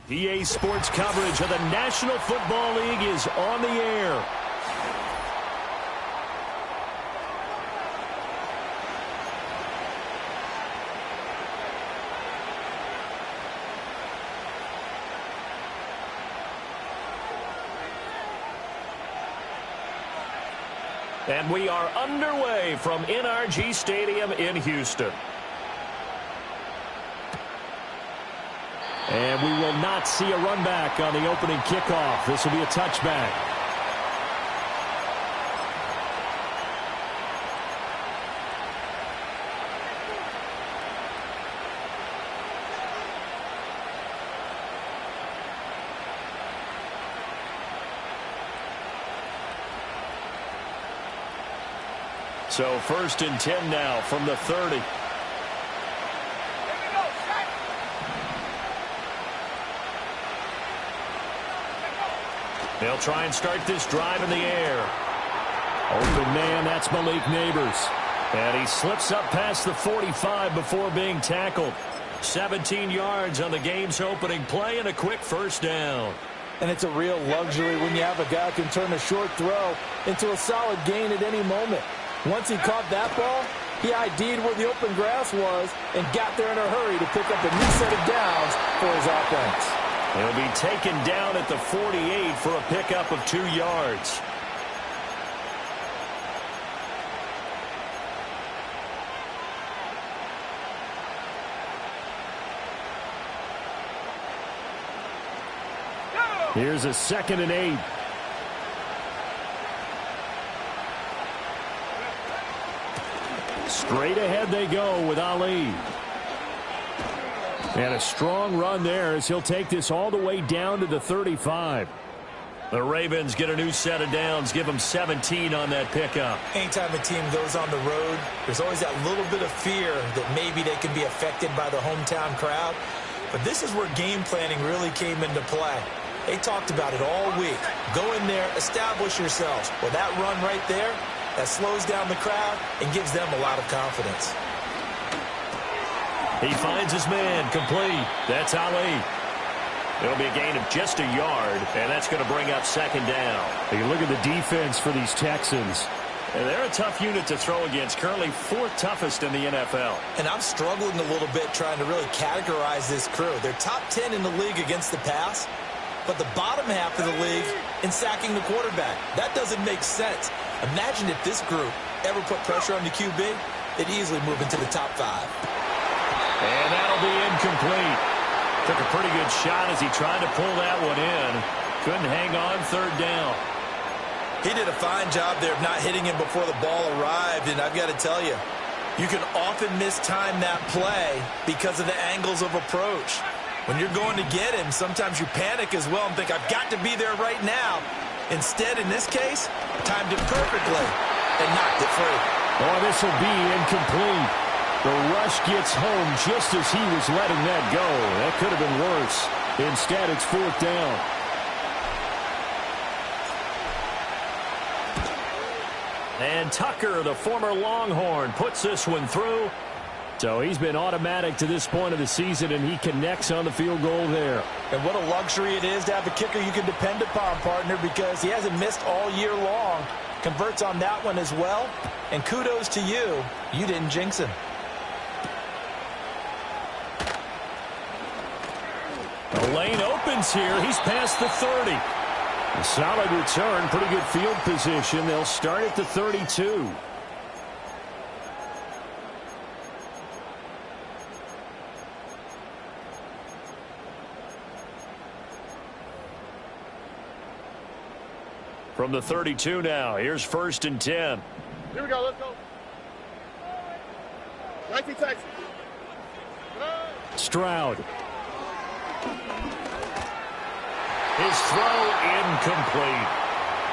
EA Sports coverage of the National Football League is on the air. And we are underway from NRG Stadium in Houston. And we will not see a run back on the opening kickoff. This will be a touchback. So 1st and 10 now from the 30. They'll try and start this drive in the air. Open man, that's Malik Neighbors. And he slips up past the 45 before being tackled. 17 yards on the game's opening play and a quick first down. And it's a real luxury when you have a guy who can turn a short throw into a solid gain at any moment. Once he caught that ball, he ID'd where the open grass was and got there in a hurry to pick up a new set of downs for his offense. He'll be taken down at the 48 for a pickup of 2 yards. Here's a 2nd and 8. Straight ahead they go with Ali. And a strong run there as he'll take this all the way down to the 35. The Ravens get a new set of downs, give them 17 on that pickup. Anytime a team goes on the road, there's always that little bit of fear that maybe they can be affected by the hometown crowd. But this is where game planning really came into play. They talked about it all week. Go in there, establish yourselves. Well, that run right there, that slows down the crowd and gives them a lot of confidence. He finds his man, complete. That's Ali. It'll be a gain of just a yard, and that's going to bring up 2nd down. You look at the defense for these Texans. And they're a tough unit to throw against, currently 4th toughest in the NFL. And I'm struggling a little bit trying to really categorize this crew. They're top 10 in the league against the pass, but the bottom half of the league in sacking the quarterback. That doesn't make sense. Imagine if this group ever put pressure on the QB, they'd easily move into the top 5. And that'll be incomplete. Took a pretty good shot as he tried to pull that one in. Couldn't hang on 3rd down. He did a fine job there of not hitting him before the ball arrived, and I've got to tell you, you can often mistime that play because of the angles of approach. When you're going to get him, sometimes you panic as well and think, I've got to be there right now. Instead, in this case, timed it perfectly and knocked it free. Oh, this will be incomplete. The rush gets home just as he was letting that go. That could have been worse. Instead, it's 4th down. And Tucker, the former Longhorn, puts this one through. So he's been automatic to this point of the season, and he connects on the field goal there. And what a luxury it is to have a kicker you can depend upon, partner, because he hasn't missed all year long. Converts on that one as well. And kudos to you. You didn't jinx him. The lane opens here. He's past the 30. A solid return, pretty good field position. They'll start at the 32. From the 32 now, here's 1st and 10. Here we go, let's go. 19 Texans. Stroud. His throw incomplete.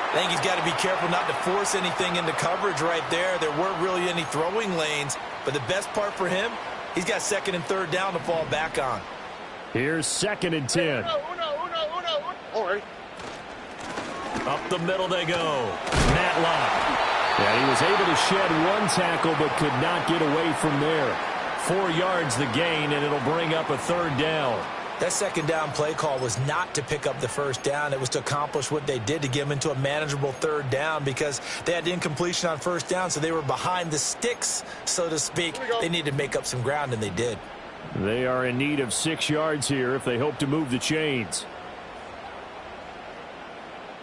I think he's got to be careful not to force anything into coverage right there. There weren't really any throwing lanes, but the best part for him, he's got 2nd and 3rd down to fall back on. Here's 2nd and 10. Uno. All right. Up the middle they go. Matlock. Yeah, he was able to shed one tackle but could not get away from there. 4 yards the gain, and it'll bring up a 3rd down. That second down play call was not to pick up the first down. It was to accomplish what they did, to get them into a manageable third down, because they had incompletion on first down, so they were behind the sticks, so to speak. They needed to make up some ground, and they did. They are in need of 6 yards here if they hope to move the chains.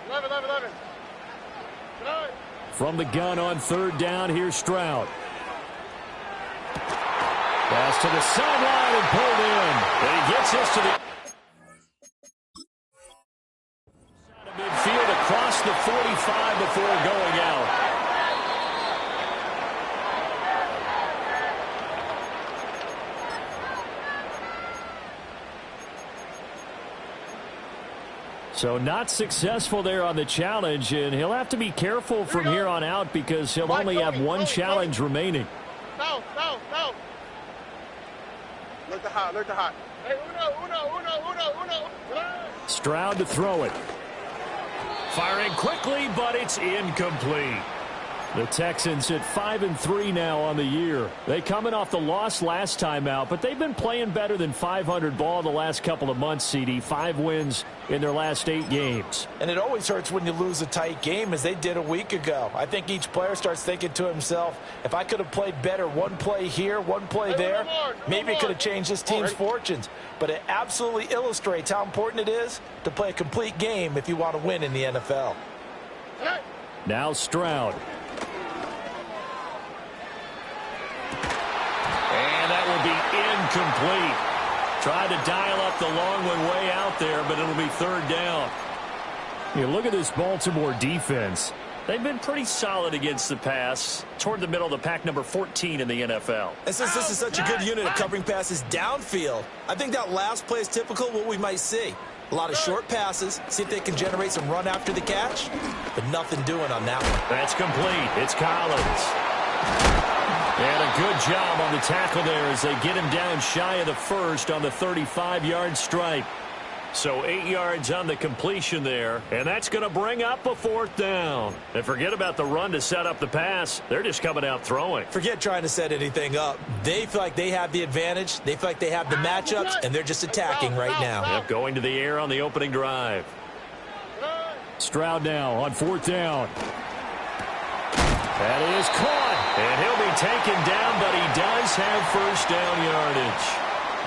11. From the gun on third down, here's Stroud. Pass to the sideline and pulled in. And he gets this to the midfield across the 45 before going out. So not successful there on the challenge, and he'll have to be careful from here on out because he'll only have one challenge remaining. No. Look to hot. Hey, uno. Stroud to throw it. Firing quickly, but it's incomplete. The Texans at 5-3 now on the year. They coming off the loss last time out, but they've been playing better than 500 ball the last couple of months, CD. 5 wins in their last 8 games. And it always hurts when you lose a tight game, as they did a week ago. I think each player starts thinking to himself, if I could have played better one play here, one play there, maybe it could have changed this team's fortunes. But it absolutely illustrates how important it is to play a complete game if you want to win in the NFL. Now Stroud. That will be incomplete. Tried to dial up the long one way out there, but it'll be third down. You look at this Baltimore defense. They've been pretty solid against the pass, toward the middle of the pack, number 14 in the NFL. And since this is such a good unit of covering passes downfield, I think that last play is typical of what we might see. A lot of short passes, see if they can generate some run after the catch, but nothing doing on that one. That's complete. It's Collins. And a good job on the tackle there as they get him down shy of the first on the 35-yard stripe. So 8 yards on the completion there, and that's going to bring up a fourth down. And forget about the run to set up the pass. They're just coming out throwing. Forget trying to set anything up. They feel like they have the advantage. They feel like they have the matchups, and they're just attacking right now. Yep, going to the air on the opening drive. Stroud now on fourth down. That is caught, and he'll be taken down, but he does have first down yardage.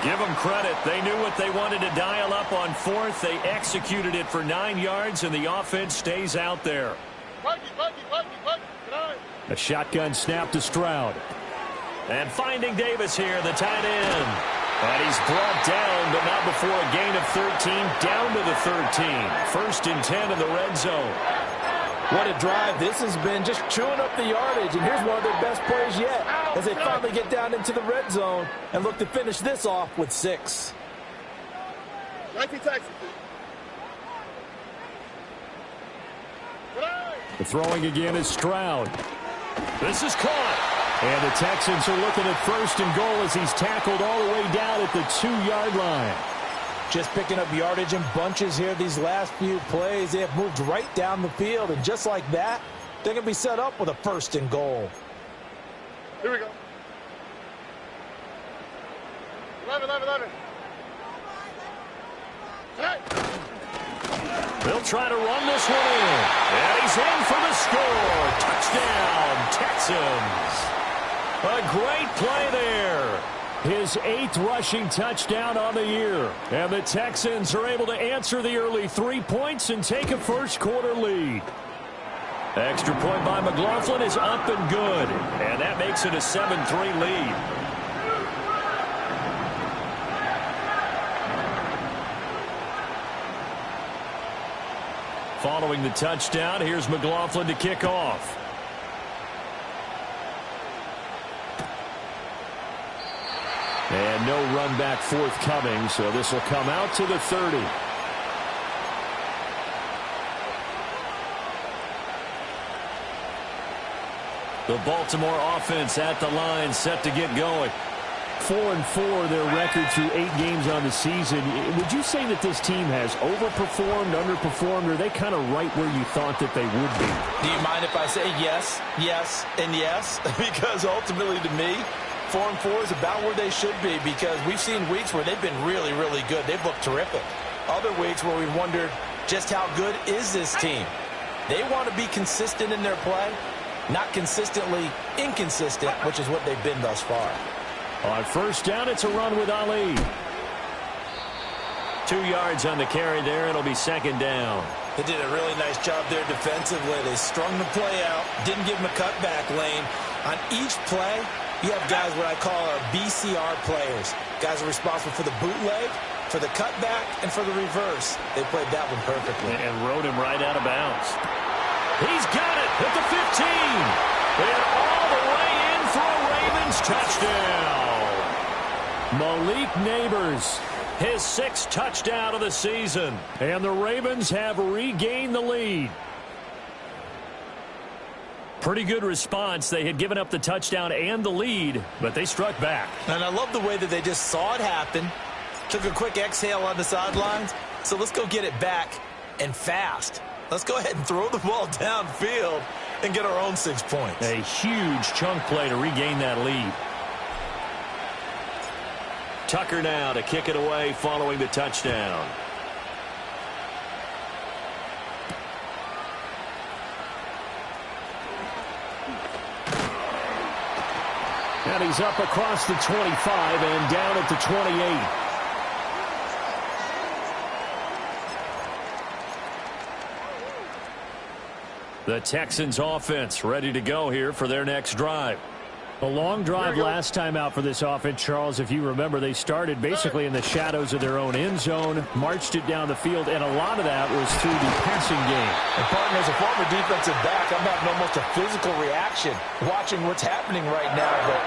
Give them credit. They knew what they wanted to dial up on fourth. They executed it for 9 yards, and the offense stays out there. A shotgun snap to Stroud. And finding Davis here, the tight end. And he's brought down, but not before a gain of 13, down to the 13. First and 10 in the red zone. What a drive this has been, just chewing up the yardage, and here's one of their best plays yet as they finally get down into the red zone and look to finish this off with 6. 19 Texans. The throwing again is Stroud. This is caught. And the Texans are looking at first and goal as he's tackled all the way down at the 2-yard line. Just picking up yardage in bunches here these last few plays. They have moved right down the field, and just like that, they're going to be set up with a first and goal. Here we go. 11. Hey. They'll try to run this one in. And he's in for the score. Touchdown, Texans. A great play there. His 8th rushing touchdown on the year. And the Texans are able to answer the early 3 points and take a first-quarter lead. Extra point by McLaughlin is up and good. And that makes it a 7-3 lead. Following the touchdown, here's McLaughlin to kick off. And no run back forthcoming, so this will come out to the 30. The Baltimore offense at the line, set to get going. 4-4 their record through 8 games on the season. Would you say that this team has overperformed, underperformed, or are they kind of right where you thought that they would be? Do you mind if I say yes, yes, and yes? Because ultimately to me, 4-4 is about where they should be because we've seen weeks where they've been really, really good. They've looked terrific. Other weeks where we've wondered just how good is this team. They want to be consistent in their play, not consistently inconsistent, which is what they've been thus far. On first down, it's a run with Ali. 2 yards on the carry there. It'll be second down. They did a really nice job there defensively. They strung the play out, didn't give them a cutback lane. On each play, you have guys what I call our BCR players. Guys are responsible for the bootleg, for the cutback, and for the reverse. They played that one perfectly. And rode him right out of bounds. He's got it at the 15. And all the way in for a Ravens touchdown. Malik Neighbors, his 6th touchdown of the season. And the Ravens have regained the lead. Pretty good response. They had given up the touchdown and the lead, but they struck back. And I love the way that they just saw it happen, took a quick exhale on the sidelines. So let's go get it back and fast. Let's go ahead and throw the ball downfield and get our own 6 points. A huge chunk play to regain that lead. Tucker now to kick it away following the touchdown. And he's up across the 25 and down at the 28. The Texans offense ready to go here for their next drive. A long drive last time out for this offense, Charles. If you remember, they started basically in the shadows of their own end zone, marched it down the field, and a lot of that was through the passing game. And, partner, as a former defensive back, I'm having almost a physical reaction watching what's happening right now. But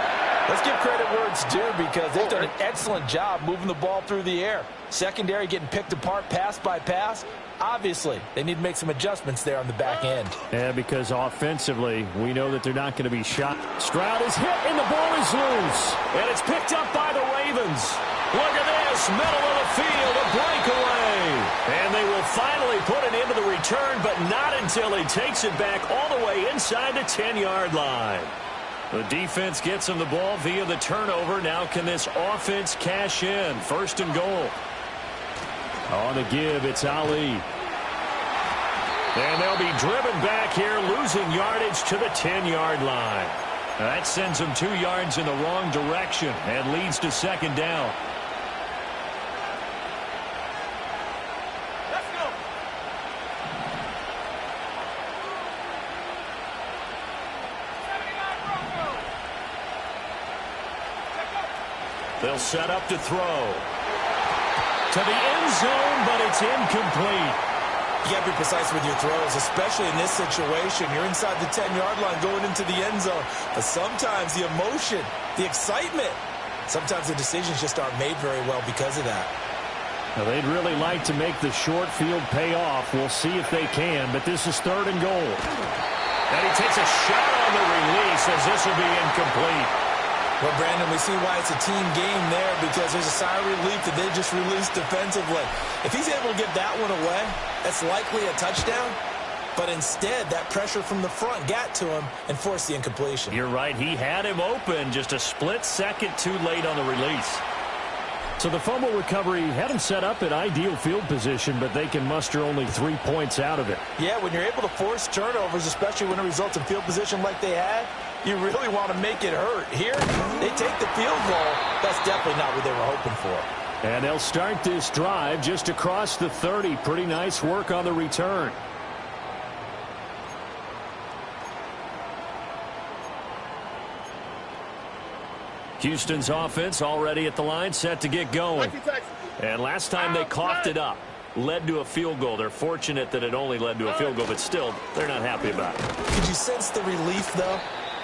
let's give credit where it's due because they've done an excellent job moving the ball through the air. Secondary getting picked apart pass by pass. Obviously, they need to make some adjustments there on the back end. Yeah, because offensively, we know that they're not going to be shot. Stroud is hit, and the ball is loose. And it's picked up by the Ravens. Look at this, middle of the field, a breakaway. And they will finally put it into the return, but not until he takes it back all the way inside the 10-yard line. The defense gets him the ball via the turnover. Now can this offense cash in? 1st and goal. On the give, it's Ali. And they'll be driven back here, losing yardage to the 10-yard line. That sends them 2 yards in the wrong direction and leads to second down. Let's go. They'll set up to throw. To the end zone, but it's incomplete. You got to be precise with your throws, especially in this situation. You're inside the 10-yard line going into the end zone. But sometimes the emotion, the excitement, sometimes the decisions just aren't made very well because of that. Now, they'd really like to make the short field pay off. We'll see if they can, but this is 3rd and goal. And he takes a shot on the release as this will be incomplete. Well, Brandon, we see why it's a team game there because there's a sigh of relief that they just released defensively. If he's able to get that one away, that's likely a touchdown. But instead, that pressure from the front got to him and forced the incompletion. You're right. He had him open just a split second too late on the release. So the fumble recovery had him set up in ideal field position, but they can muster only 3 points out of it. Yeah, when you're able to force turnovers, especially when it results in field position like they had, you really want to make it hurt. Here, they take the field goal. That's definitely not what they were hoping for. And they'll start this drive just across the 30. Pretty nice work on the return. Houston's offense already at the line, set to get going. And last time they coughed it up, led to a field goal. They're fortunate that it only led to a field goal, but still, they're not happy about it. Could you sense the relief, though,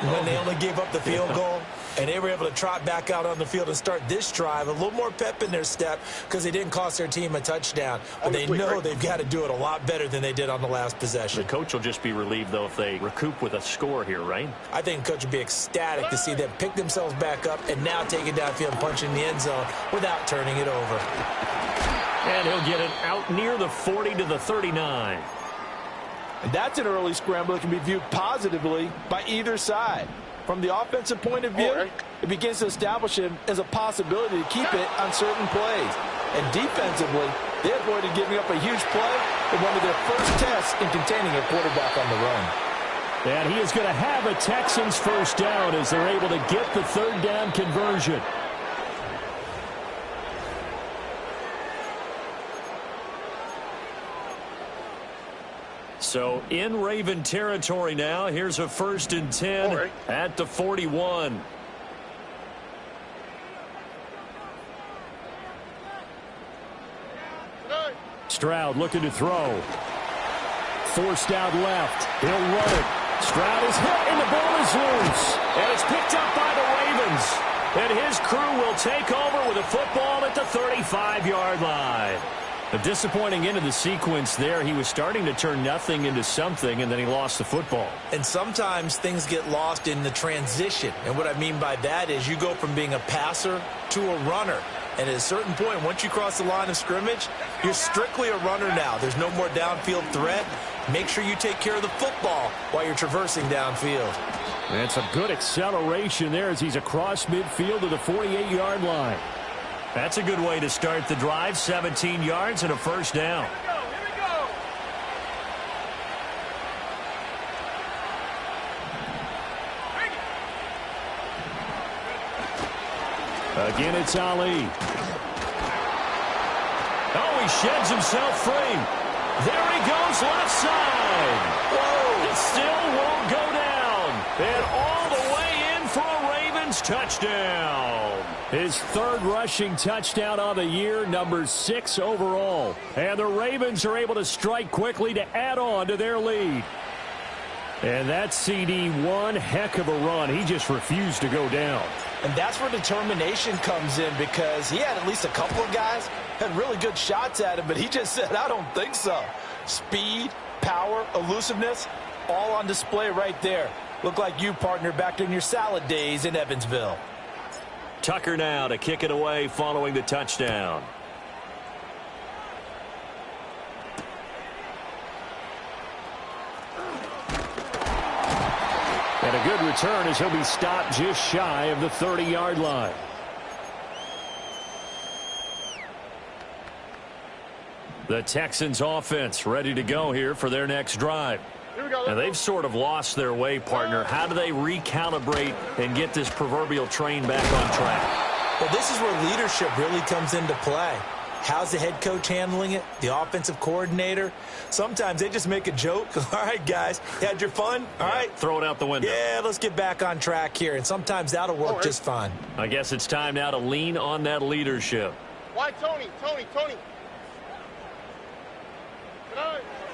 when they only gave up the field goal? And they were able to trot back out on the field and start this drive. A little more pep in their step because they didn't cost their team a touchdown. But they know they've got to do it a lot better than they did on the last possession. The coach will just be relieved, though, if they recoup with a score here, right? I think the coach would be ecstatic to see them pick themselves back up and now take it downfield and punch in the end zone without turning it over. And he'll get it out near the 40 to the 39. And that's an early scramble that can be viewed positively by either side. From the offensive point of view, it begins to establish him as a possibility to keep it on certain plays. And defensively, they avoided giving up a huge play in one of their first tests in containing a quarterback on the run. And he is going to have a Texans first down as they're able to get the third down conversion. So in Raven territory now. Here's a 1st and 10 at the 41. Stroud looking to throw. Forced out left. He'll run it. Stroud is hit, and the ball is loose. And it's picked up by the Ravens. And his crew will take over with a football at the 35-yard line. A disappointing end of the sequence there. He was starting to turn nothing into something, and then he lost the football. And sometimes things get lost in the transition. And what I mean by that is you go from being a passer to a runner. And at a certain point, once you cross the line of scrimmage, you're strictly a runner now. There's no more downfield threat. Make sure you take care of the football while you're traversing downfield. And some good acceleration there as he's across midfield to the 48-yard line. That's a good way to start the drive. 17 yards and a first down. Here we go. Again, it's Ali. Oh, he sheds himself free. There he goes, left side. Whoa, it still won't go down. And all the way in for a Ravens touchdown. His third rushing touchdown of the year, number 6 overall. And the Ravens are able to strike quickly to add on to their lead. And that CD, one heck of a run. He just refused to go down. And that's where determination comes in, because he had at least a couple of guys had really good shots at him, but he just said, I don't think so. Speed, power, elusiveness, all on display right there. Look like you, partner, back in your salad days in Evansville. Tucker now to kick it away following the touchdown. And a good return as he'll be stopped just shy of the 30-yard line. The Texans offense ready to go here for their next drive. Here we go. And they've sort of lost their way, partner. How do they recalibrate and get this proverbial train back on track? Well, this is where leadership really comes into play. How's the head coach handling it? The offensive coordinator? Sometimes they just make a joke. All right, guys, had your fun? All right. Throw it out the window. Yeah, let's get back on track here. And sometimes that'll work just fine. I guess it's time now to lean on that leadership. Why, Tony?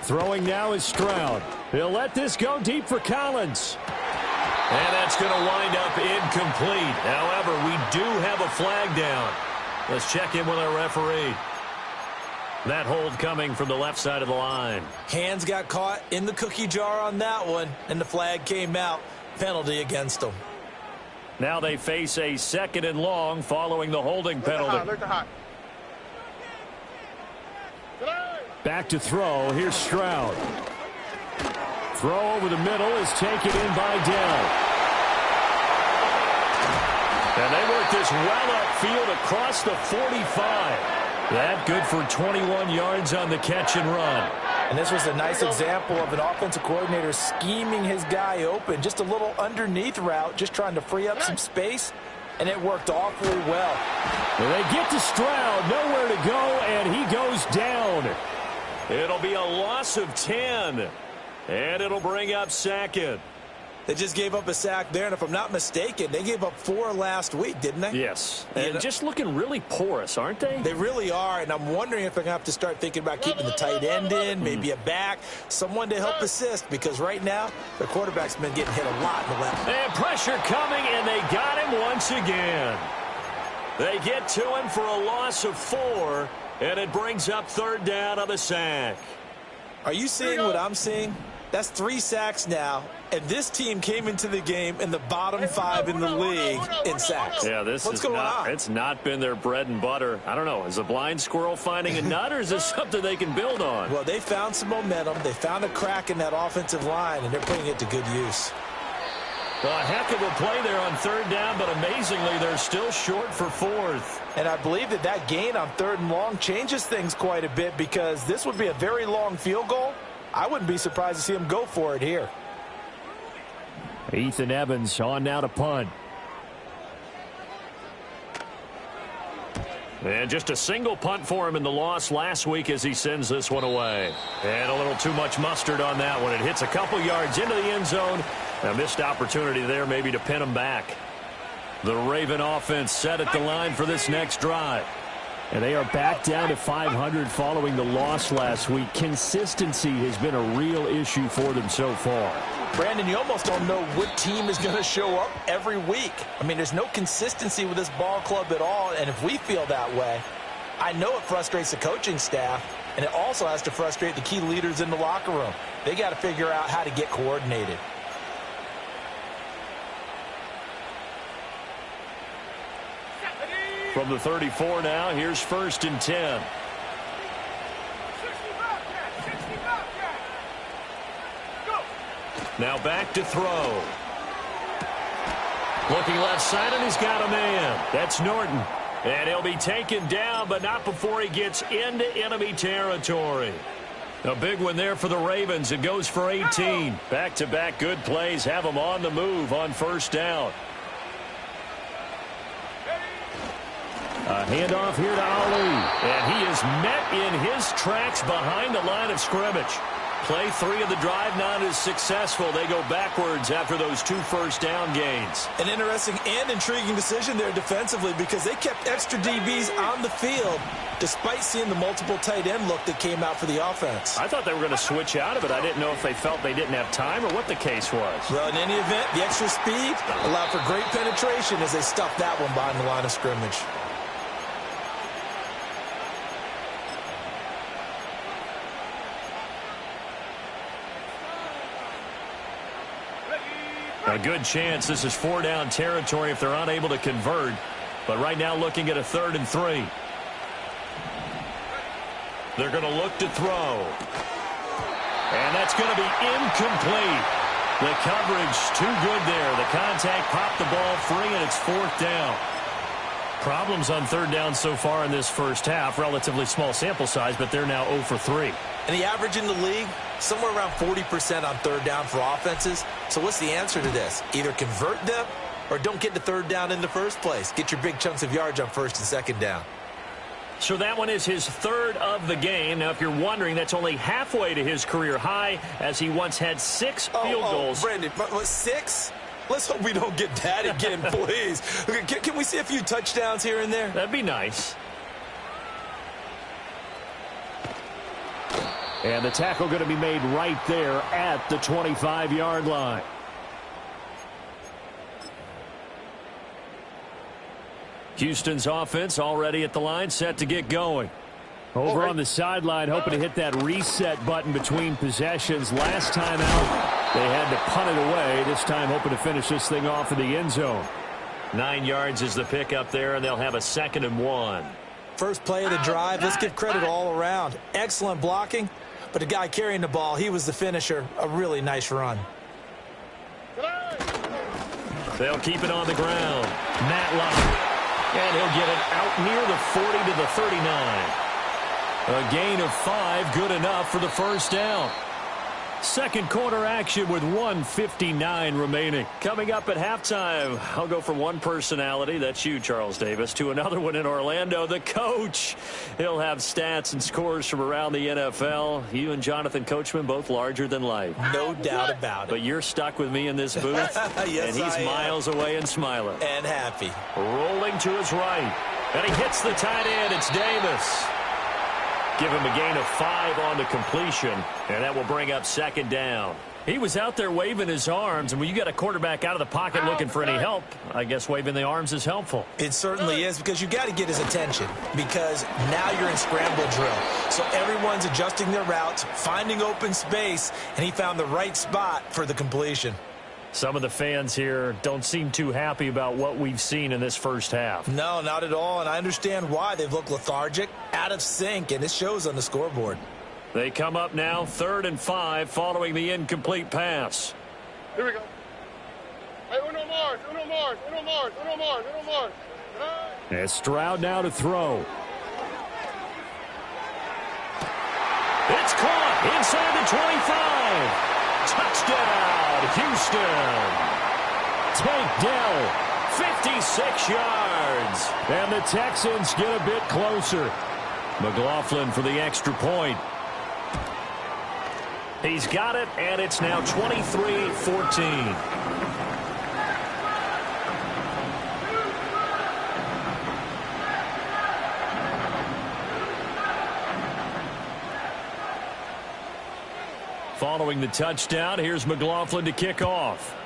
Throwing now is Stroud. He'll let this go deep for Collins. And that's going to wind up incomplete. However, we do have a flag down. Let's check in with our referee. That hold coming from the left side of the line. Hands got caught in the cookie jar on that one, and the flag came out. Penalty against them. Now they face a 2nd and long following the holding penalty. Alert the hot. Back to throw. Here's Stroud. Throw over the middle is taken in by Dell. And they work this well upfield across the 45. That good for 21 yards on the catch and run. And this was a nice example of an offensive coordinator scheming his guy open. Just a little underneath route, just trying to free up some space, and it worked awfully well. They get to Stroud, nowhere to go, and he goes down. It'll be a loss of 10, and it'll bring up 2nd. They just gave up a sack there, and if I'm not mistaken, they gave up 4 last week, didn't they? Yes, and just looking really porous, aren't they? They really are, and I'm wondering if they're going to have to start thinking about keeping the tight end in, maybe a back, someone to help assist, because right now, the quarterback's been getting hit a lot in the left. And pressure coming, and they got him once again. They get to him for a loss of 4, and it brings up 3rd down on the sack. Are you seeing what I'm seeing? That's 3 sacks now, and this team came into the game in the bottom 5 in the league in sacks. Yeah, it's not been their bread and butter. I don't know. Is a blind squirrel finding a nut, or is this something they can build on? Well, they found some momentum. They found a crack in that offensive line, and they're putting it to good use. A heck of a play there on third down, but amazingly, they're still short for fourth. And I believe that gain on third and long changes things quite a bit because this would be a very long field goal. I wouldn't be surprised to see him go for it here. Ethan Evans on now to punt. And just a single punt for him in the loss last week as he sends this one away. And a little too much mustard on that one. It hits a couple yards into the end zone. A missed opportunity there maybe to pin him back. The Raven offense set at the line for this next drive. And they are back down to 500 following the loss last week. Consistency has been a real issue for them so far. Brandon, you almost don't know what team is going to show up every week. I mean, there's no consistency with this ball club at all, and if we feel that way, I know it frustrates the coaching staff, and it also has to frustrate the key leaders in the locker room. They got to figure out how to get coordinated. From the 34 now, here's 1st and 10. Now back to throw. Looking left side, and he's got a man. That's Norton. And he'll be taken down, but not before he gets into enemy territory. A big one there for the Ravens. It goes for 18. Back-to-back good plays have them on the move on 1st down. A handoff here to Ali. And he is met in his tracks behind the line of scrimmage. Play 3 of the drive not as successful. They go backwards after those 2 first down gains. An interesting and intriguing decision there defensively because they kept extra DBs on the field despite seeing the multiple tight end look that came out for the offense. I thought they were going to switch out of it. I didn't know if they felt they didn't have time or what the case was. Well, in any event, the extra speed allowed for great penetration as they stuffed that one behind the line of scrimmage. A good chance this is 4-down territory if they're unable to convert. But right now looking at a 3rd and 3. They're going to look to throw. And that's going to be incomplete. The coverage too good there. The contact popped the ball free, and it's 4th down. Problems on 3rd down so far in this first half. Relatively small sample size, but they're now 0 for 3. And the average in the league, somewhere around 40% on 3rd down for offenses. So what's the answer to this? Either convert them or don't get to 3rd down in the first place. Get your big chunks of yards on 1st and 2nd down. So that one is his 3rd of the game. Now, if you're wondering, that's only halfway to his career high as he once had 6 field goals. Brandon, what, 6? Let's hope we don't get that again, please. Can we see a few touchdowns here and there? That'd be nice. And the tackle going to be made right there at the 25-yard line. Houston's offense already at the line, set to get going. Over on the sideline, hoping to hit that reset button between possessions. Last time out, they had to punt it away. This time hoping to finish this thing off in the end zone. 9 yards is the pickup there, and they'll have a 2nd and 1. First play of the drive, let's give credit all around. Excellent blocking, but the guy carrying the ball, he was the finisher. A really nice run. They'll keep it on the ground. Matt Locke. And he'll get it out near the 40 to the 39. A gain of 5, good enough for the 1st down. Second quarter action with 1:59 remaining. Coming up at halftime, I'll go from one personality, that's you, Charles Davis, to another one in Orlando, the coach. He'll have stats and scores from around the NFL. You and Jonathan Coachman, both larger than life. No doubt about it. But you're stuck with me in this booth, yes, and he's miles away and smiling. And happy. Rolling to his right, and he hits the tight end. It's Davis. Give him a gain of 5 on the completion, and that will bring up 2nd down. He was out there waving his arms, and when you got a quarterback out of the pocket looking for any help, I guess waving the arms is helpful. It certainly is, because you got to get his attention, because now you're in scramble drill. So everyone's adjusting their routes, finding open space, and he found the right spot for the completion. Some of the fans here don't seem too happy about what we've seen in this first half. No, not at all, and I understand why. They've looked lethargic, out of sync, and it shows on the scoreboard. They come up now, 3rd and 5, following the incomplete pass. Here we go. Hey, uno more, uno more, uno more, uno more, uno more. As Stroud now to throw. It's caught inside the 25. Touchdown, Houston. Tank Dell, 56 yards. And the Texans get a bit closer. McLaughlin for the extra point. He's got it, and it's now 23-14. Following the touchdown, here's McLaughlin to kick off.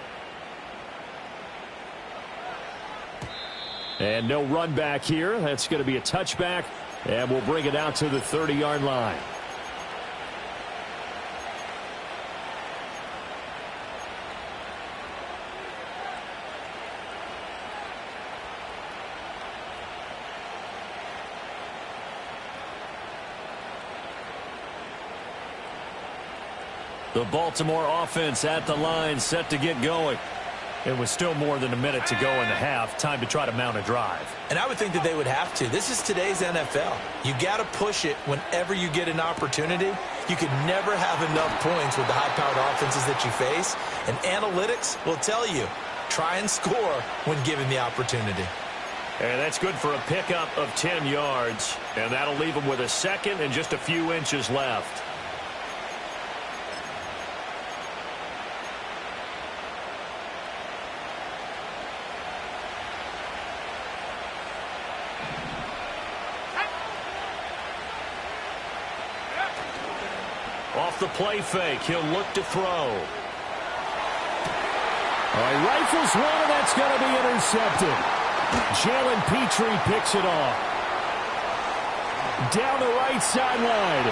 And no run back here. That's going to be a touchback, and we'll bring it out to the 30-yard line. The Baltimore offense at the line, set to get going. It was still more than a minute to go in the half. Time to try to mount a drive. And I would think that they would have to. This is today's NFL. You got to push it whenever you get an opportunity. You could never have enough points with the high-powered offenses that you face. And analytics will tell you, try and score when given the opportunity. And that's good for a pickup of 10 yards. And that'll leave them with a second and just a few inches left. Off the play fake, he'll look to throw. All right, rifles one, and that's going to be intercepted. Jalen Petrie picks it off. Down the right sideline.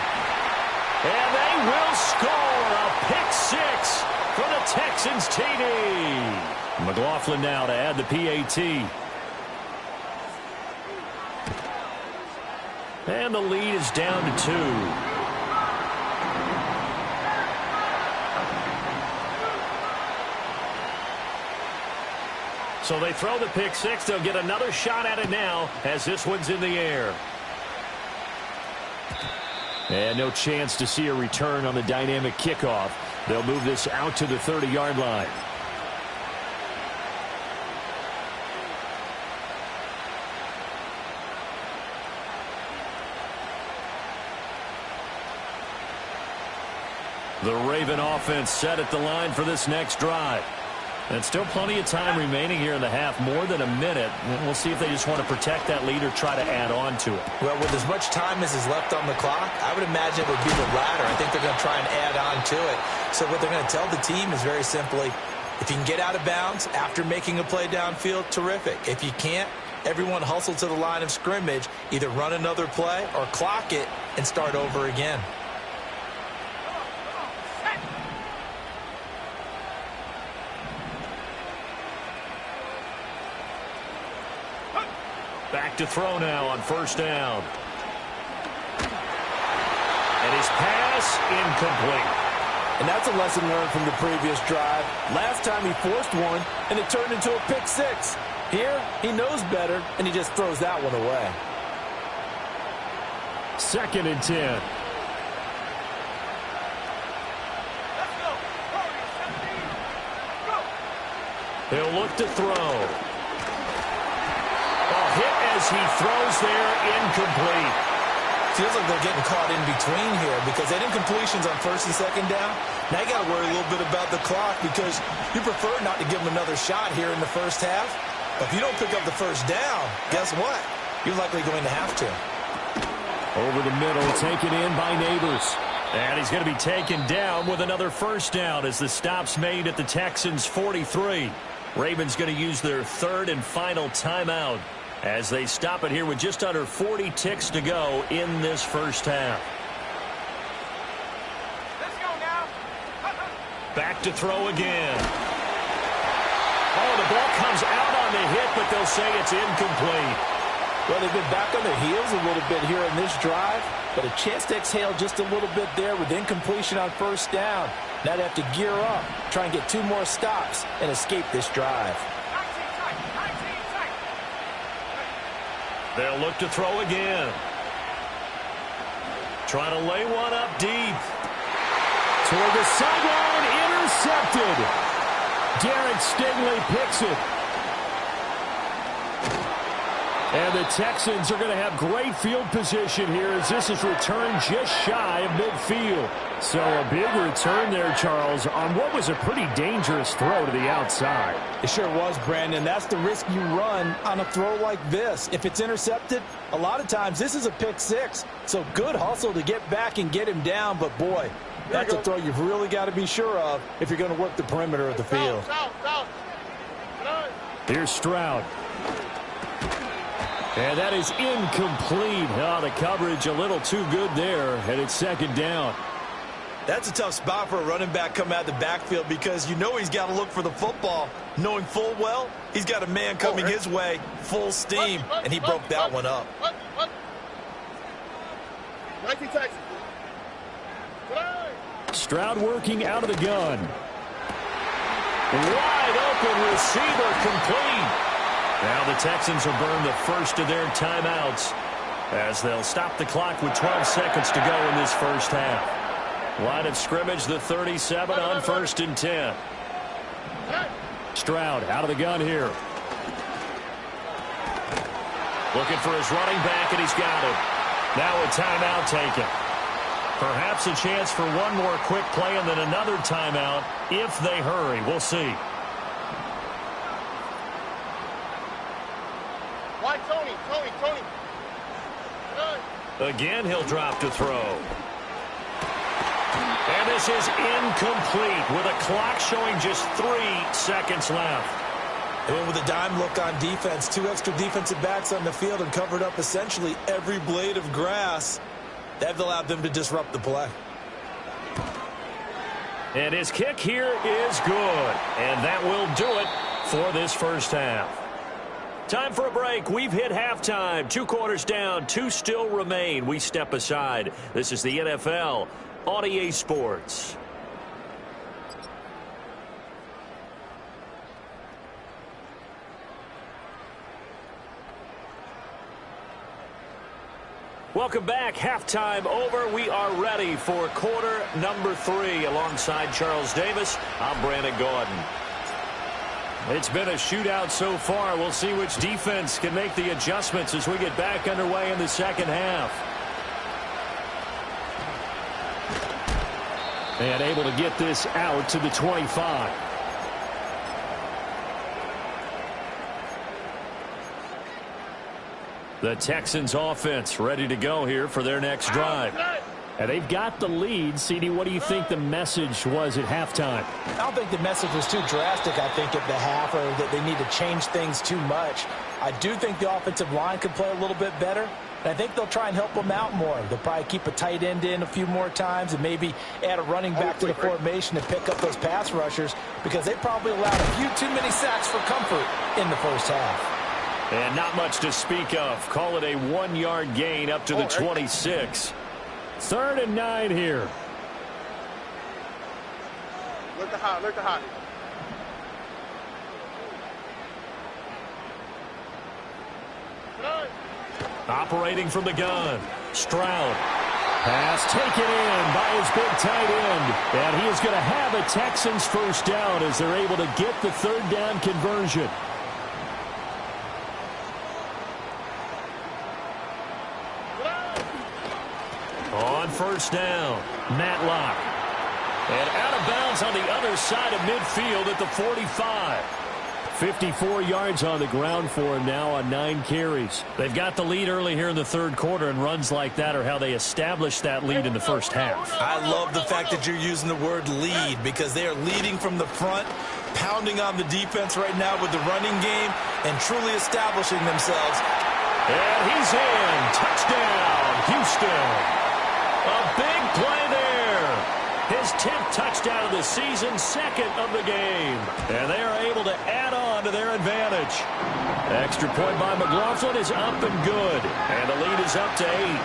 And they will score a pick six for the Texans TD. McLaughlin now to add the PAT. And the lead is down to 2. So they throw the pick six. They'll get another shot at it now as this one's in the air. And no chance to see a return on the dynamic kickoff. They'll move this out to the 30-yard line. The Raven offense set at the line for this next drive. And still plenty of time remaining here in the half, more than a minute. We'll see if they just want to protect that lead or try to add on to it. Well, with as much time as is left on the clock, I would imagine it would be the latter. I think they're going to try and add on to it. So what they're going to tell the team is very simply, if you can get out of bounds after making a play downfield, terrific. If you can't, everyone hustle to the line of scrimmage, either run another play or clock it and start over again. Back to throw now on first down. And his pass incomplete. And that's a lesson learned from the previous drive. Last time he forced one, and it turned into a pick six. Here, he knows better, and he just throws that one away. 2nd and 10. He'll look to throw. Hit as he throws there, incomplete. Feels like they're getting caught in between here because they had incompletions on 1st and 2nd down. Now you got to worry a little bit about the clock because you prefer not to give them another shot here in the first half. But if you don't pick up the first down, guess what? You're likely going to have to. Over the middle, taken in by Neighbors. And he's going to be taken down with another first down as the stop's made at the Texans' 43. Ravens going to use their 3rd and final timeout as they stop it here with just under 40 ticks to go in this first half. Let's go now. Back to throw again. Oh, the ball comes out on the hit, but they'll say it's incomplete. Well, they've been back on their heels a little bit here in this drive, but a chance to exhale just a little bit there with incompletion on first down. Now they have to gear up, try and get 2 more stops, and escape this drive. They'll look to throw again. Trying to lay one up deep. Toward the sideline, intercepted. Derek Stingley picks it. And the Texans are going to have great field position here as this is returned just shy of midfield. So a big return there, Charles, on what was a pretty dangerous throw to the outside. It sure was, Brandon. That's the risk you run on a throw like this. If it's intercepted, a lot of times this is a pick 6. So good hustle to get back and get him down. But, boy, that's a throw you've really got to be sure of if you're going to work the perimeter of the field. Here's Stroud. And that is incomplete. Oh, the coverage a little too good there, and it's second down. That's a tough spot for a running back coming out of the backfield because you know he's got to look for the football, knowing full well he's got a man coming his way, full steam, and he broke that one up. Stroud working out of the gun. Wide open receiver complete. Now the Texans will burn the first of their timeouts as they'll stop the clock with 12 seconds to go in this first half. Line of scrimmage, the 37 on 1st and 10. Stroud out of the gun here. Looking for his running back, and he's got it. Now a timeout taken. Perhaps a chance for one more quick play and then another timeout if they hurry. We'll see. Why, Tony? Again, he'll drop to throw. And this is incomplete with a clock showing just 3 seconds left. They went with a dime look on defense. 2 extra defensive backs on the field and covered up essentially every blade of grass. That allowed them to disrupt the play. And his kick here is good. And that will do it for this first half. Time for a break. We've hit halftime. 2 quarters down. 2 still remain. We step aside. This is the NFL on EA Sports. Welcome back. Halftime over. We are ready for quarter number 3. Alongside Charles Davis, I'm Brandon Gordon. It's been a shootout so far. We'll see which defense can make the adjustments as we get back underway in the second half. And able to get this out to the 25. The Texans offense ready to go here for their next drive. And they've got the lead. CD, what do you think the message was at halftime? I don't think the message was too drastic, I think, at the half, or that they need to change things too much. I do think the offensive line could play a little bit better, and I think they'll try and help them out more. They'll probably keep a tight end in a few more times and maybe add a running back to the formation to pick up those pass rushers because they probably allowed a few too many sacks for comfort in the first half. And not much to speak of. Call it a 1-yard gain up to the 26. 3rd and 9 here. Look the hot. Operating from the gun. Stroud. Pass taken in by his big tight end. And he is going to have a Texans first down as they're able to get the 3rd down conversion. On first down, Matlock. And out of bounds on the other side of midfield at the 45. 54 yards on the ground for him now on 9 carries. They've got the lead early here in the 3rd quarter, and runs like that are how they established that lead in the first half. I love the fact that you're using the word lead because they are leading from the front, pounding on the defense right now with the running game, and truly establishing themselves. And he's in. Touchdown, Houston. A big play there. His 10th touchdown of the season, second of the game. And they are able to add on to their advantage. Extra point by McLaughlin is up and good. And the lead is up to 8.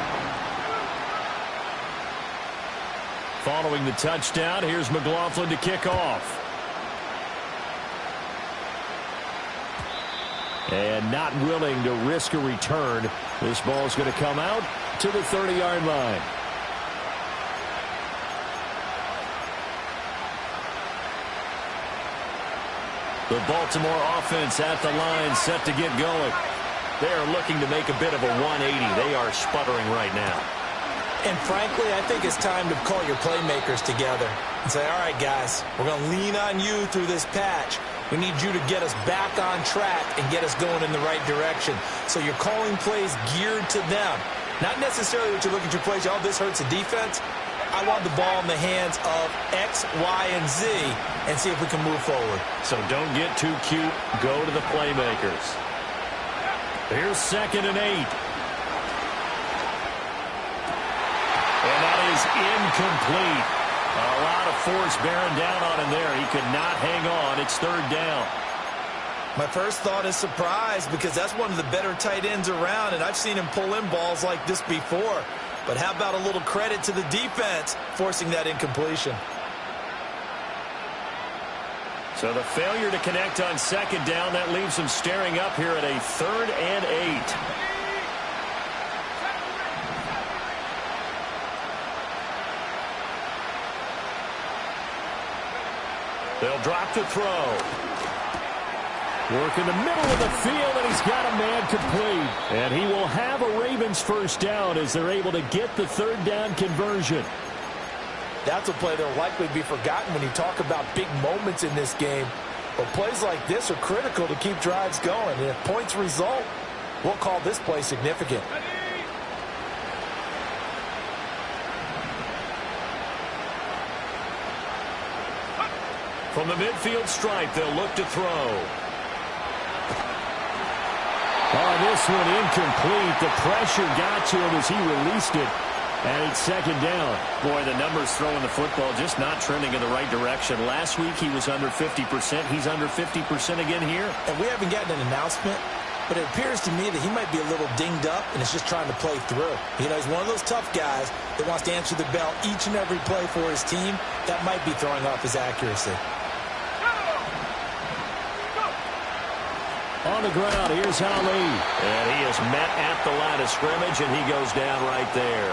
Following the touchdown, here's McLaughlin to kick off. And not willing to risk a return. This ball is going to come out to the 30-yard line. The Baltimore offense at the line, set to get going. They are looking to make a bit of a 180. They are sputtering right now. And frankly, I think it's time to call your playmakers together and say, all right, guys, we're going to lean on you through this patch. We need you to get us back on track and get us going in the right direction. So you're calling plays geared to them. Not necessarily that you look at your plays, oh, this hurts the defense. I want the ball in the hands of X, Y, and Z and see if we can move forward. So don't get too cute. Go to the playmakers. Here's 2nd and 8. And that is incomplete. A lot of force bearing down on him there. He could not hang on. It's 3rd down. My first thought is surprise because that's one of the better tight ends around, and I've seen him pull in balls like this before. But how about a little credit to the defense forcing that incompletion? So the failure to connect on 2nd down, that leaves him staring up here at a 3rd and 8. They'll drop the throw. Work in the middle of the field, and he's got a man complete. And he will have a Ravens first down as they're able to get the 3rd down conversion. That's a play that will likely be forgotten when you talk about big moments in this game. But plays like this are critical to keep drives going. And if points result, we'll call this play significant. From the midfield stripe, they'll look to throw. Oh, this one incomplete. The pressure got to him as he released it. And it's 2nd down. Boy, the numbers throwing the football just not trending in the right direction. Last week he was under 50%. He's under 50% again here. And we haven't gotten an announcement, but it appears to me that he might be a little dinged up and is just trying to play through. You know, he's one of those tough guys that wants to answer the bell each and every play for his team. That might be throwing off his accuracy. On the ground, here's Ali. And he is met at the line of scrimmage, and he goes down right there.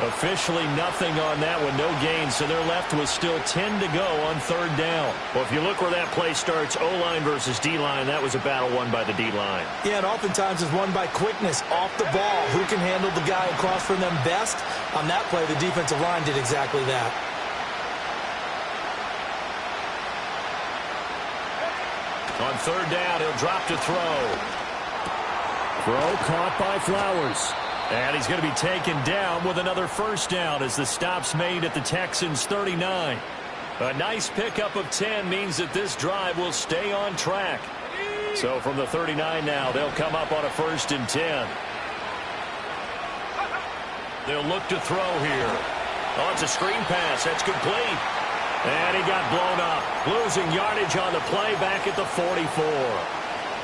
Officially nothing on that one, no gain, so they're left with still 10 to go on 3rd down. Well, if you look where that play starts, O-line versus D-line, that was a battle won by the D-line. Yeah, and oftentimes it's won by quickness off the ball. Who can handle the guy across from them best? On that play, the defensive line did exactly that. On 3rd down, he'll drop to throw. Throw caught by Flowers. And he's going to be taken down with another first down as the stop's made at the Texans' 39. A nice pickup of 10 means that this drive will stay on track. So from the 39 now, they'll come up on a 1st and 10. They'll look to throw here. Oh, it's a screen pass. That's complete. And he got blown up, losing yardage on the play back at the 44.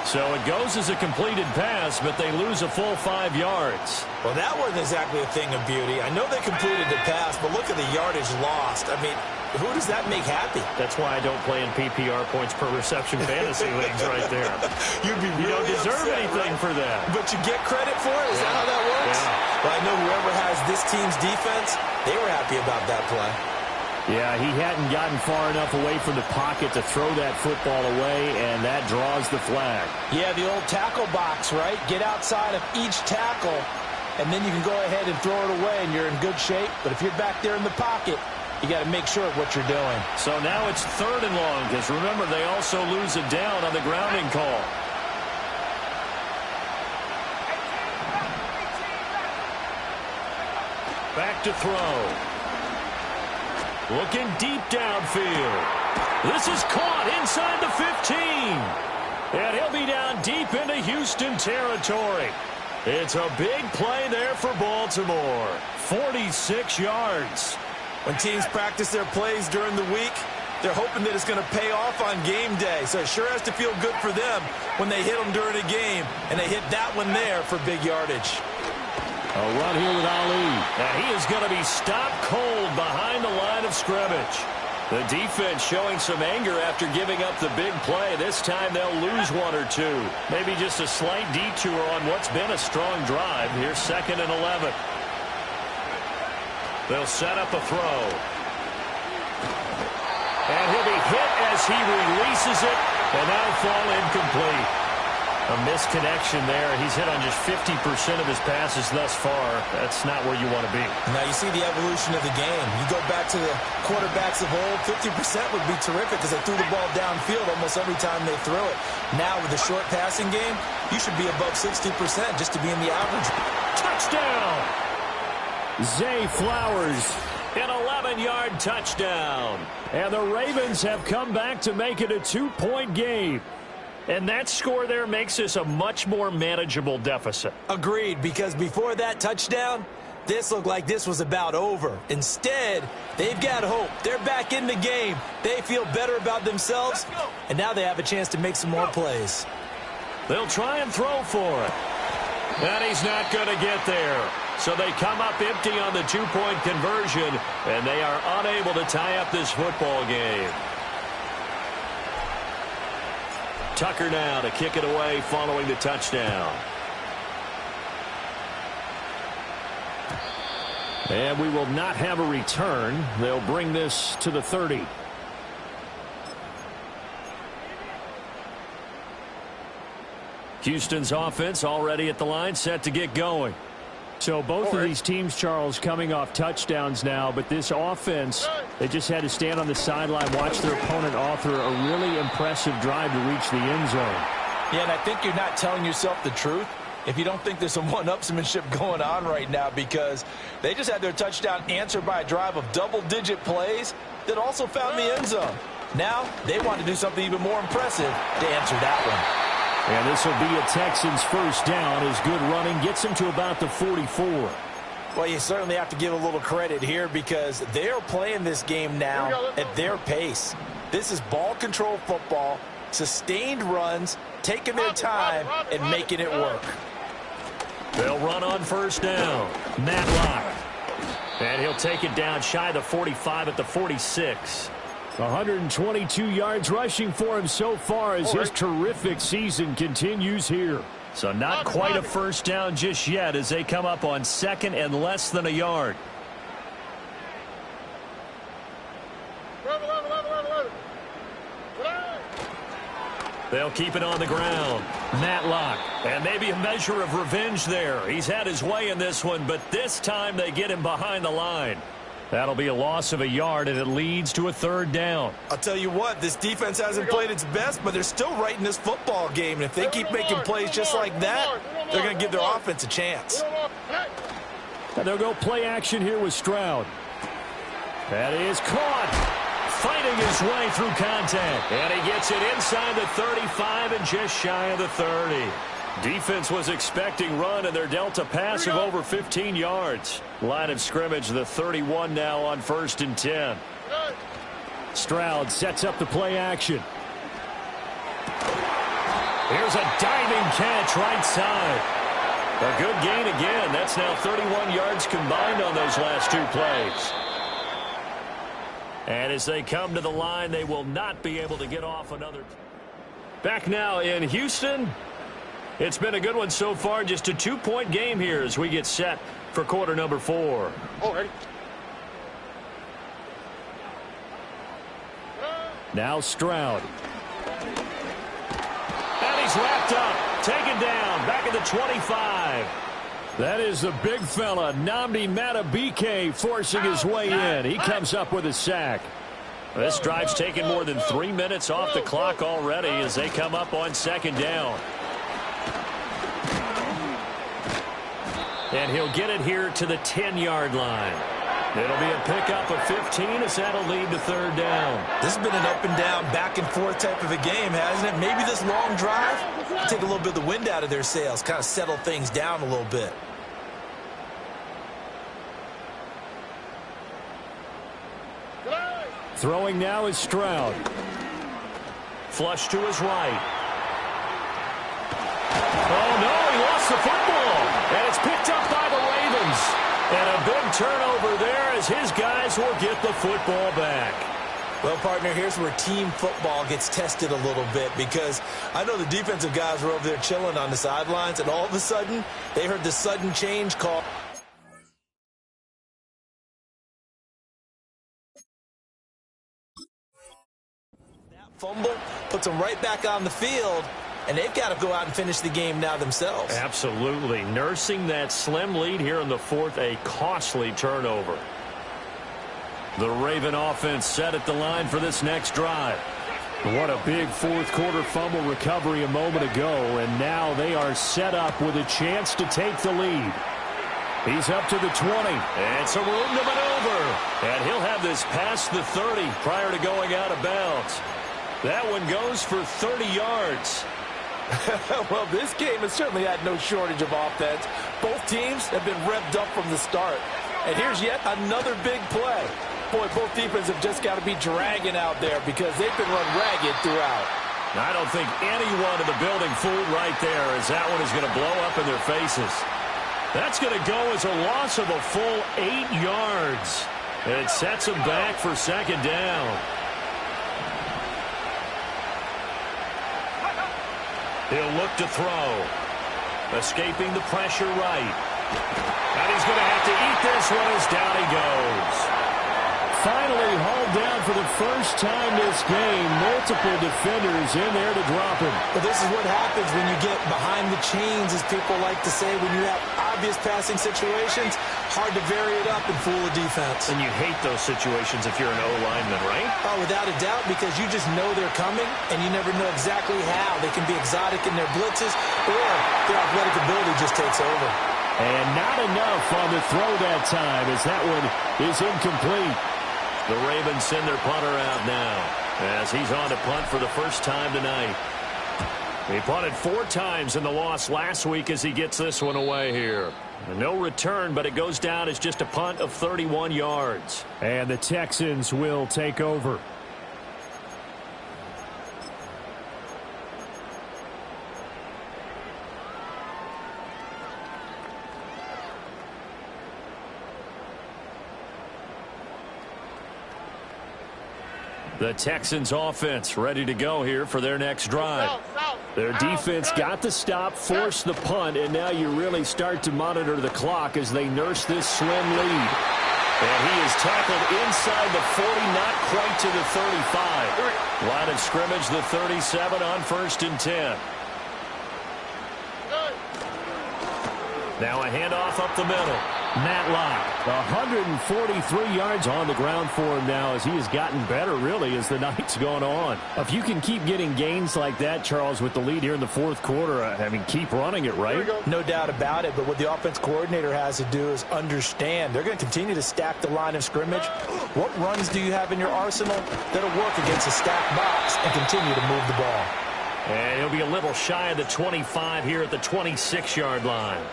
So it goes as a completed pass, but they lose a full 5 yards. Well, that wasn't exactly a thing of beauty. I know they completed the pass, but look at the yardage lost. I mean, who does that make happy? That's why I don't play in PPR points per reception fantasy leagues right there. You don't deserve anything for that. But you get credit for it? Is that how that works? Yeah. Well, I know whoever has this team's defense, they were happy about that play. Yeah, he hadn't gotten far enough away from the pocket to throw that football away, and that draws the flag. Yeah, the old tackle box, right? Get outside of each tackle, and then you can go ahead and throw it away, and you're in good shape. But if you're back there in the pocket, you got to make sure of what you're doing. So now it's 3rd and long, because remember, they also lose a down on the grounding call. Back to throw. Looking deep downfield. This is caught inside the 15. And he'll be down deep into Houston territory. It's a big play there for Baltimore. 46 yards. When teams practice their plays during the week, they're hoping that it's going to pay off on game day. So it sure has to feel good for them when they hit them during a game, and they hit that one there for big yardage. A run here with Ali. And he is going to be stopped cold behind the line of scrimmage. The defense showing some anger after giving up the big play. This time they'll lose one or two. Maybe just a slight detour on what's been a strong drive. Here's 2nd and 11. They'll set up a throw. And he'll be hit as he releases it. And that'll fall incomplete. A misconnection there. He's hit on just 50% of his passes thus far. That's not where you want to be. Now you see the evolution of the game. You go back to the quarterbacks of old, 50% would be terrific because they threw the ball downfield almost every time they threw it. Now with the short passing game, you should be above 60% just to be in the average. Touchdown! Zay Flowers, an 11-yard touchdown. And the Ravens have come back to make it a 2-point game. And that score there makes this a much more manageable deficit. Agreed, because before that touchdown, this looked like this was about over. Instead, they've got hope. They're back in the game. They feel better about themselves, and now they have a chance to make some more plays. They'll try and throw for it. And he's not going to get there. So they come up empty on the 2-point conversion, and they are unable to tie up this football game. Tucker now to kick it away following the touchdown. And we will not have a return. They'll bring this to the 30. Houston's offense already at the line, set to get going. So both of these teams, Charles, coming off touchdowns now, but this offense, they just had to stand on the sideline, watch their opponent author a really impressive drive to reach the end zone. Yeah, and I think you're not telling yourself the truth if you don't think there's some one-upsmanship going on right now, because they just had their touchdown answered by a drive of double-digit plays that also found the end zone. Now they want to do something even more impressive to answer that one. And this will be a Texans first down as good running gets them to about the 44. Well, you certainly have to give a little credit here because they're playing this game now at their pace. This is ball control football, sustained runs, taking their time and making it work. They'll run on first down. Matlock. And he'll take it down shy of the 45 at the 46. 122 yards rushing for him so far as his terrific season continues here. So not quite a first down just yet as they come up on 2nd and less than a yard. They'll keep it on the ground. Matlock. And maybe a measure of revenge there. He's had his way in this one, but this time they get him behind the line. That'll be a loss of a yard, and it leads to a 3rd down. I'll tell you what, this defense hasn't played its best, but they're still right in this football game. And if they keep making plays just like that, they're going to give their offense a chance. And they'll go play action here with Stroud. That is caught. Fighting his way through contact. And he gets it inside the 35 and just shy of the 30. Defense was expecting run, and they're dealt a pass of over 15 yards. Line of scrimmage, the 31 now on 1st and 10. Stroud sets up the play action. Here's a diving catch right side. A good gain again. That's now 31 yards combined on those last 2 plays. And as they come to the line, they will not be able to get off another. Back now in Houston. It's been a good one so far. Just a 2-point game here as we get set for quarter number 4. Ready? Now Stroud. And he's wrapped up. Taken down. Back at the 25. That is the big fella, Nnamdi Madubuike, forcing his way in. He comes up with a sack. This drive's taken more than 3 minutes off the clock already as they come up on 2nd down. And he'll get it here to the 10-yard line. It'll be a pickup of 15 as that'll lead to 3rd down. This has been an up-and-down, back-and-forth type of a game, hasn't it? Maybe this long drive will take a little bit of the wind out of their sails, kind of settle things down a little bit. Throwing now is Stroud. Flush to his right. Oh, no, he lost the football. And it's picked up by the Ravens. And a big turnover there as his guys will get the football back. Well, partner, here's where team football gets tested a little bit, because I know the defensive guys were over there chilling on the sidelines, and all of a sudden, they heard the sudden change call. That fumble puts them right back on the field, and they've got to go out and finish the game now themselves. Absolutely. Nursing that slim lead here in the fourth, a costly turnover. The Raven offense set at the line for this next drive. What a big fourth quarter fumble recovery a moment ago, and now they are set up with a chance to take the lead. He's up to the 20, and some room to maneuver. And he'll have this past the 30 prior to going out of bounds. That one goes for 30 yards. Well, this game has certainly had no shortage of offense. Both teams have been revved up from the start. And here's yet another big play. Boy, both defenses have just got to be dragging out there because they've been run ragged throughout. I don't think anyone in the building fooled right there, as that one is going to blow up in their faces. That's going to go as a loss of a full 8 yards. And it sets them back for second down. He'll look to throw. Escaping the pressure right. And he's going to have to eat this one as down he goes. Finally hauled down for the first time this game. Multiple defenders in there to drop him. But this is what happens when you get behind the chains, as people like to say. When you have obvious passing situations, hard to vary it up and fool a defense. And you hate those situations if you're an O-lineman, right? Oh, without a doubt, because you just know they're coming, and you never know exactly how. They can be exotic in their blitzes, or their athletic ability just takes over. And not enough on the throw that time, as that one is incomplete. The Ravens send their punter out now as he's on to punt for the first time tonight. He punted 4 times in the loss last week as he gets this one away here. No return, but it goes down as just a punt of 31 yards. And the Texans will take over. The Texans offense ready to go here for their next drive. Their defense got the stop, forced the punt, and now you really start to monitor the clock as they nurse this slim lead. And he is tackled inside the 40, not quite to the 35. Line of scrimmage, the 37 on 1st and 10. Now a handoff up the middle. Matlock, 143 yards on the ground for him now as he has gotten better, really, as the night's gone on. If you can keep getting gains like that, Charles, with the lead here in the fourth quarter, I mean, keep running it, right? No doubt about it, but what the offense coordinator has to do is understand. They're going to continue to stack the line of scrimmage. What runs do you have in your arsenal that'll work against a stacked box and continue to move the ball? And he'll be a little shy of the 25 here at the 26-yard line.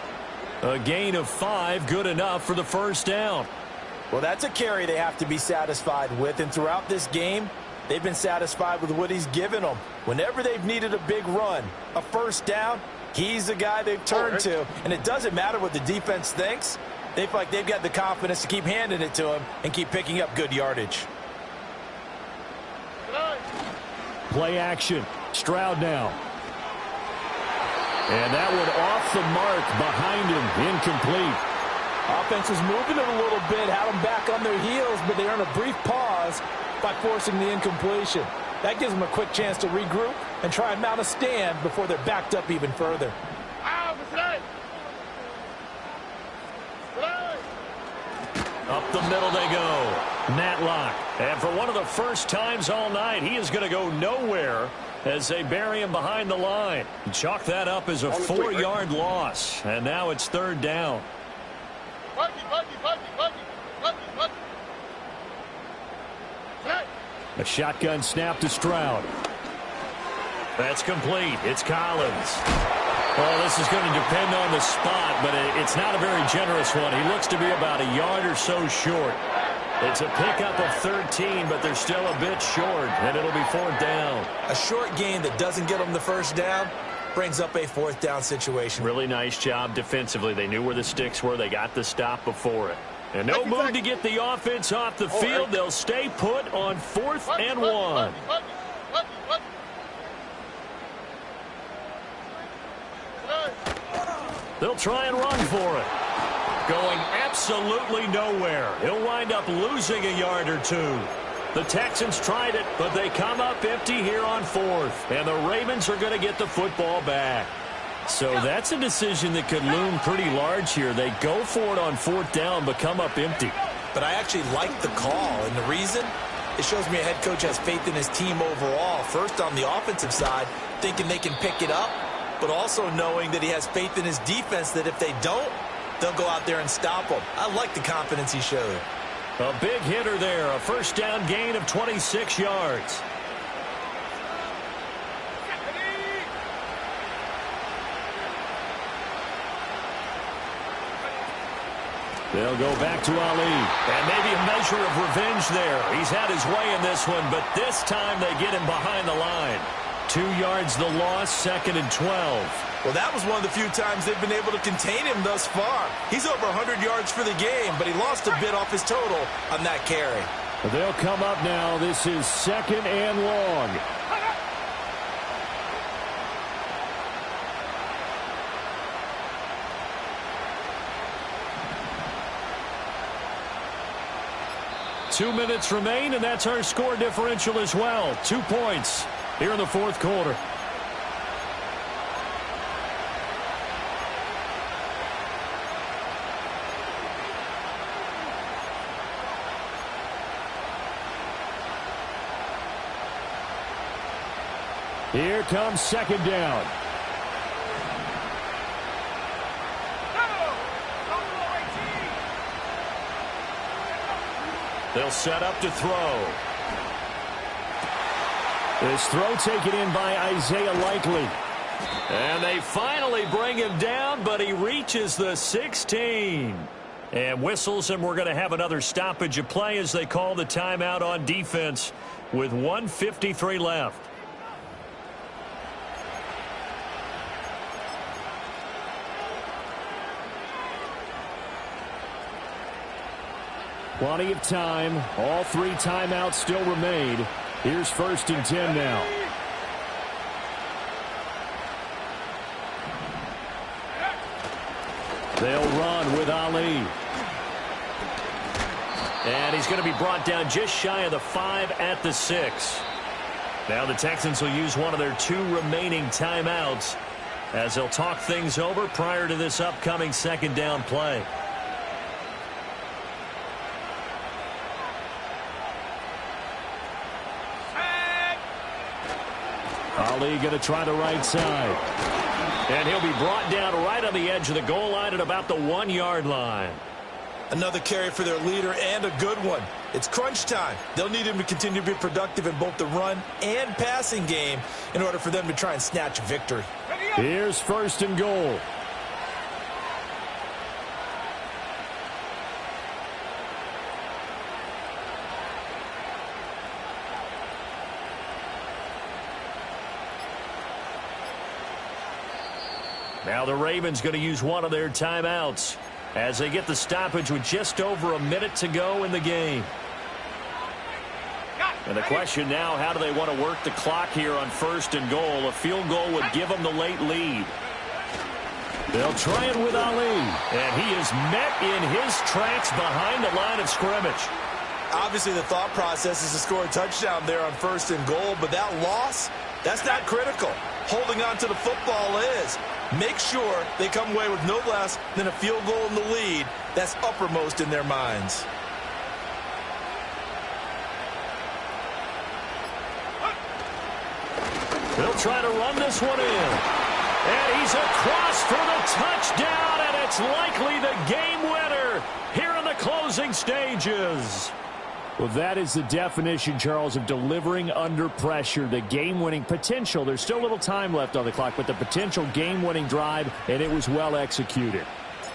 A gain of 5, good enough for the first down. Well, that's a carry they have to be satisfied with, and throughout this game, they've been satisfied with what he's given them. Whenever they've needed a big run, a first down, he's the guy they've turned to, and it doesn't matter what the defense thinks. They feel like they've got the confidence to keep handing it to him and keep picking up good yardage. Play action. Stroud now. And that one off the mark behind him, incomplete. Offense is moving it a little bit, had them back on their heels, but they earn a brief pause by forcing the incompletion. That gives them a quick chance to regroup and try and mount a stand before they're backed up even further. Up the middle they go. Matlock. And for one of the first times all night, he is going to go nowhere as they bury him behind the line. Chalk that up as a 4-yard loss. And now it's 3rd down. A shotgun snap to Stroud. That's complete. It's Collins. Well, this is going to depend on the spot, but it's not a very generous one. He looks to be about a yard or so short. It's a pickup of 13, but they're still a bit short, and it'll be 4th down. A short gain that doesn't get them the first down brings up a 4th down situation. Really nice job defensively. They knew where the sticks were. They got the stop before it. And no move to get the offense off the field. They'll stay put on 4th and 1. They'll try and run for it. Going absolutely nowhere. He'll wind up losing a yard or two. The Texans tried it, but they come up empty here on 4th. And the Ravens are going to get the football back. So that's a decision that could loom pretty large here. They go for it on 4th down, but come up empty. But I actually like the call, and the reason? It shows me a head coach has faith in his team overall. First, on the offensive side, thinking they can pick it up, but also knowing that he has faith in his defense that if they don't, they'll go out there and stop them. I like the confidence he showed. A big hitter there, a 1st down gain of 26 yards. They'll go back to Ali. And maybe a measure of revenge there. He's had his way in this one, but this time they get him behind the line. 2 yards the loss, 2nd and 12. Well, that was one of the few times they've been able to contain him thus far. He's over 100 yards for the game, but he lost a bit off his total on that carry. They'll come up now. This is 2nd and long. Two minutes remain, and that's our score differential as well. 2 points here in the 4th quarter. Here comes 2nd down. They'll set up to throw. This throw taken in by Isaiah Likely. And they finally bring him down, but he reaches the 16. And whistles, and we're going to have another stoppage of play as they call the timeout on defense with 1:53 left. Plenty of time. All 3 timeouts still remain. Here's 1st and 10 now. They'll run with Ali. And he's going to be brought down just shy of the 5 at the 6. Now the Texans will use one of their 2 remaining timeouts as they'll talk things over prior to this upcoming 2nd down play. Ali going to try the right side. And he'll be brought down right on the edge of the goal line at about the 1-yard line. Another carry for their leader and a good one. It's crunch time. They'll need him to continue to be productive in both the run and passing game in order for them to try and snatch a victory. Here's 1st and goal. Now the Ravens going to use one of their timeouts as they get the stoppage with just over a minute to go in the game. And the question now, how do they want to work the clock here on 1st and goal? A field goal would give them the late lead. They'll try it with Ali. And he is met in his tracks behind the line of scrimmage. Obviously the thought process is to score a touchdown there on 1st and goal, but that loss, that's not critical. Holding on to the football is. Make sure they come away with no less than a field goal in the lead. That's uppermost in their minds. They'll try to run this one in. And he's across for the touchdown, and it's likely the game winner here in the closing stages. Well, that is the definition, Charles, of delivering under pressure. The game-winning potential. There's still a little time left on the clock, but the potential game-winning drive, and it was well executed.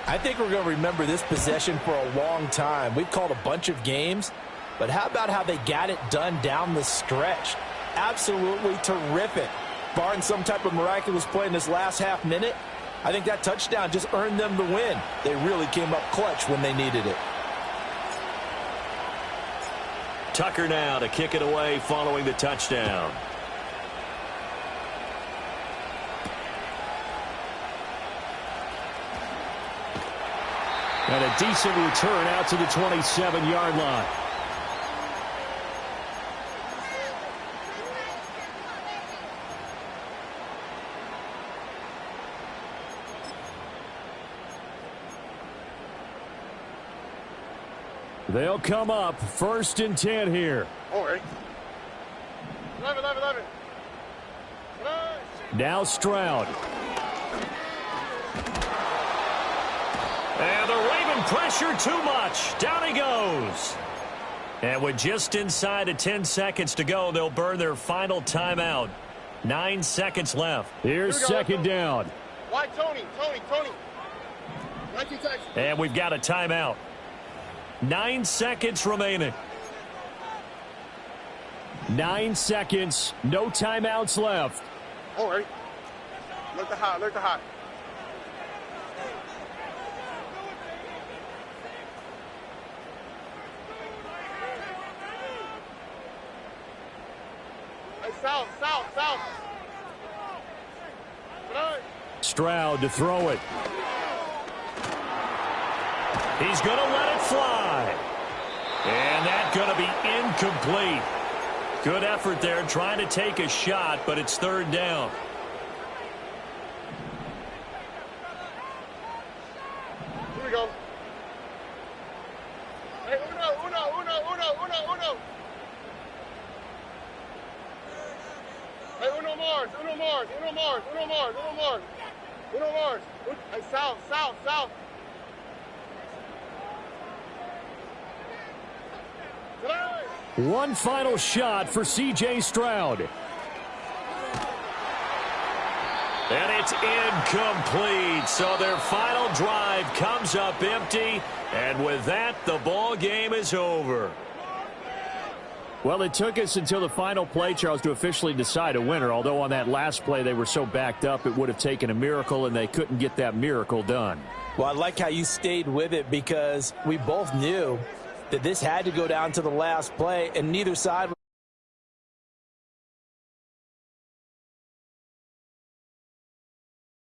I think we're going to remember this possession for a long time. We've called a bunch of games, but how about how they got it done down the stretch? Absolutely terrific. Barring some type of miraculous play in this last half minute, I think that touchdown just earned them the win. They really came up clutch when they needed it. Tucker now to kick it away following the touchdown. And a decent return out to the 27-yard line. They'll come up 1st and 10 here. All right. 11. Now Stroud. And they're waving pressure too much. Down he goes. And with just inside of 10 seconds to go, they'll burn their final timeout. 9 seconds left. Here's second down. Why Tony? 19 Texans. And we've got a timeout. 9 seconds remaining. 9 seconds. No timeouts left. All right. Look the hot. Hey, south. Stroud to throw it. He's going to let it fly. And that's going to be incomplete. Good effort there trying to take a shot, but it's 3rd down. Here we go. Hey, uno. Hey, uno Mars. Hey, south. One final shot for C.J. Stroud. And it's incomplete. So their final drive comes up empty. And with that, the ball game is over. Well, it took us until the final play, Charles, to officially decide a winner. Although on that last play they were so backed up, it would have taken a miracle, and they couldn't get that miracle done. Well, I like how you stayed with it because we both knew that this had to go down to the last play, and neither side